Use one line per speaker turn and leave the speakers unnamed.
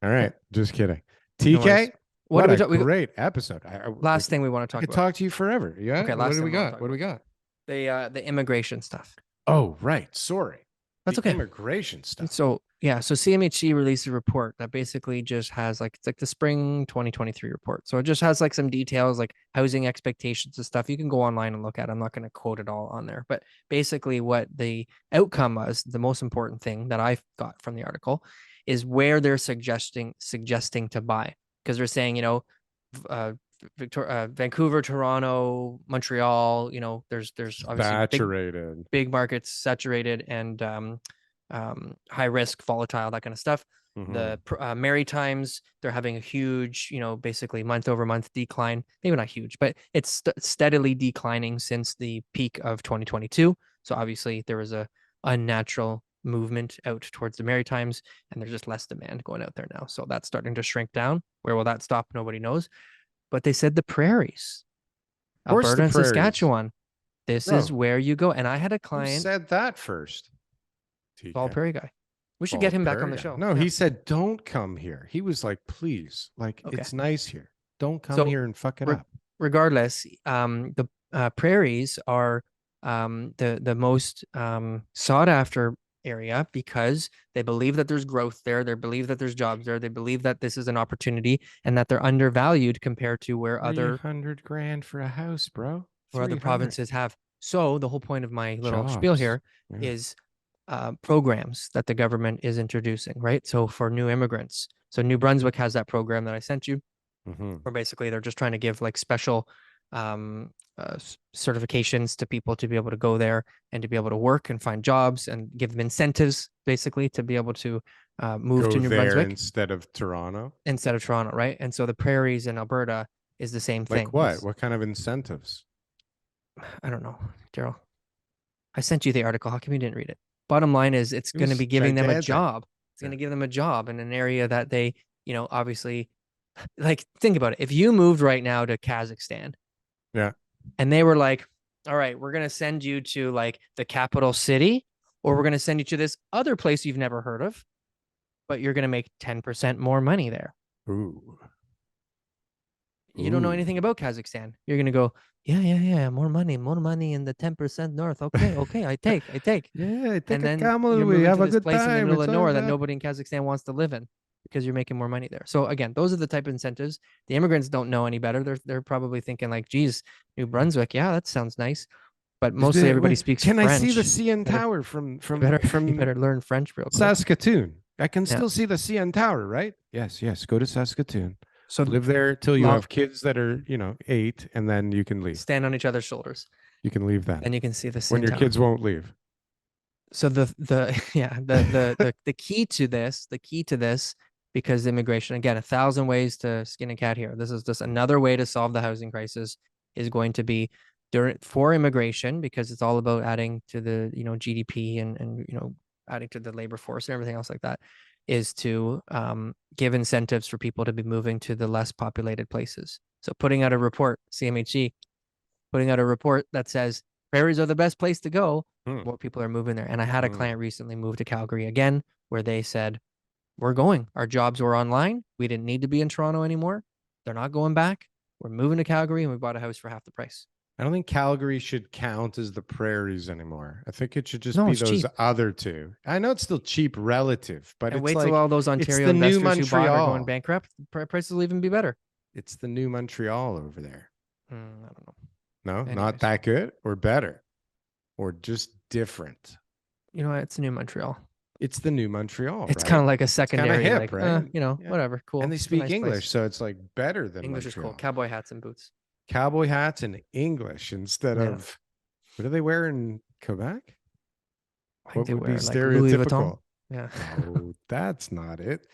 All right. Just kidding.
No worries.
TK,
What
what
do we
a
talk?
great episode.
Last thing we want to
I
talk
could
about.
talk to you forever. Yeah.
Okay,
What
last
do
thing
we
we want to
got?
talk
What do we
about.
got?
The immigration stuff.
Oh, right. Sorry.
That's
The
okay.
immigration stuff.
So yeah, so CMHC released a report that basically just has like it's like the spring 2023 report. So it just has like some details like housing expectations and stuff. You can go online and look at it. I'm not going to quote it all on there, but basically what the outcome was, the most important thing that I got from the article is where they're suggesting to buy because they're saying, uh Vancouver, Toronto, Montreal, there's obviously
Saturated.
big markets saturated and high risk, volatile, that kind of stuff.
Mm-hmm.
The Maritimes, they're having a huge, basically month over month decline. Maybe not huge, but it's steadily declining since the peak of 2022. So obviously there was a unnatural movement out towards the Maritimes, and there's just less demand going out there now. So that's starting to shrink down. Where will that stop? Nobody knows. But they said the prairies,
Of course,
Alberta
the
and
prairies.
Saskatchewan, this is
Bro,
where you go. And I had a
who
client,
said that first?
Ball
TK.
Prairie guy. We should get
Bald
him back on
Prairie
the
guy.
show.
No,
Yeah.
he said, don't come here. He was like, please, like,
Okay.
it's nice here. Don't come
So
here and fuck it
re-
up.
regardless, the prairies are the most sought after area because they believe that there's growth there. They believe that there's jobs there. They believe that this is an opportunity and that they're undervalued compared to
300 grand for a house, bro.
where other
300
provinces have. So the whole point of my little spiel
jobs.
here
Yeah.
is programs that the government is introducing, right? So for new immigrants. So New Brunswick has that program that I sent you,
Mm-hmm.
where basically they're just trying to give like special certifications to people to be able to go there and to be able to work and find jobs and give them incentives basically to be able to move to
Go
New
there
Brunswick
instead of Toronto.
instead of Toronto, right? And so the prairies in Alberta is the same
Like
thing.
what? What kind of incentives?
I don't know, Daryl. I sent you the article. How come you didn't read it? Bottom line is it's
It
going to
was
be giving them a
gigantic.
job. It's
Yeah.
going to give them a job in an area that they, obviously like think about it. If you moved right now to Kazakhstan
Yeah.
and they were like, all right, we're going to send you to like the capital city, or we're going to send you to this other place you've never heard of, but you're going to make 10% more money there.
Ooh.
You don't know anything about Kazakhstan. You're going to go, yeah, more money in the 10% north. Okay, I take.
Yeah, take
And
a
then
camel.
you're
We
moving
have
to
a
this
good
place in the
time.
middle
It's
of
all
nowhere that
good.
nobody in Kazakhstan wants to live in because you're making more money there. So again, those are the type of incentives. The immigrants don't know any better. They're probably thinking like, geez, New Brunswick, yeah, that sounds nice. But mostly everybody speaks
Can I see the
French.
CN
Better
Tower from
you better learn French real quick.
Saskatoon? I can
Yeah.
still see the CN Tower, right? Yes, yes. Go to Saskatoon.
So
Live there till you
long
have kids that are, 8, and then you can leave.
stand on each other's shoulders.
You can leave then
Then you can see the
when
CN
your
Tower.
kids won't leave.
So the yeah, the key to this, because immigration, again, 1,000 ways to skin a cat here. This is just another way to solve the housing crisis is going to be for immigration, because it's all about adding to the, GDP and adding to the labor force and everything else like that, is to give incentives for people to be moving to the less populated places. So putting out a report, CMHC putting out a report that says prairies are the best place to go,
Hmm.
more people are moving there. And I had a
Hmm.
client recently move to Calgary again, where they said, we're going. Our jobs were online. We didn't need to be in Toronto anymore. They're not going back. We're moving to Calgary and we bought a house for half the price.
I don't think Calgary should count as the prairies anymore. I think it should just
No,
be
it's
those
cheap.
other two. I know it's still cheap relative, but
And
it's
wait till
like
all those
it's
Ontario
the new
investors who bought are going
Montreal.
bankrupt. Prices will even be better.
It's the new Montreal over there.
I don't know.
No, not
Anyways,
that good or better or just different.
you know what? It's a new Montreal.
It's the new Montreal,
It's kind
right?
of like a
It's kind of
secondary,
hip,
like,
right? Yeah.
whatever, cool.
And they
It's a
speak
nice
English,
place.
so it's like better than
English is cool.
Montreal.
Cowboy hats and boots.
Cowboy hats and English instead
Yeah.
of what do they wear in Quebec?
I think
What
they
would be
wear like Louis Vuitton.
stereotypical?
Yeah.
No, that's not it.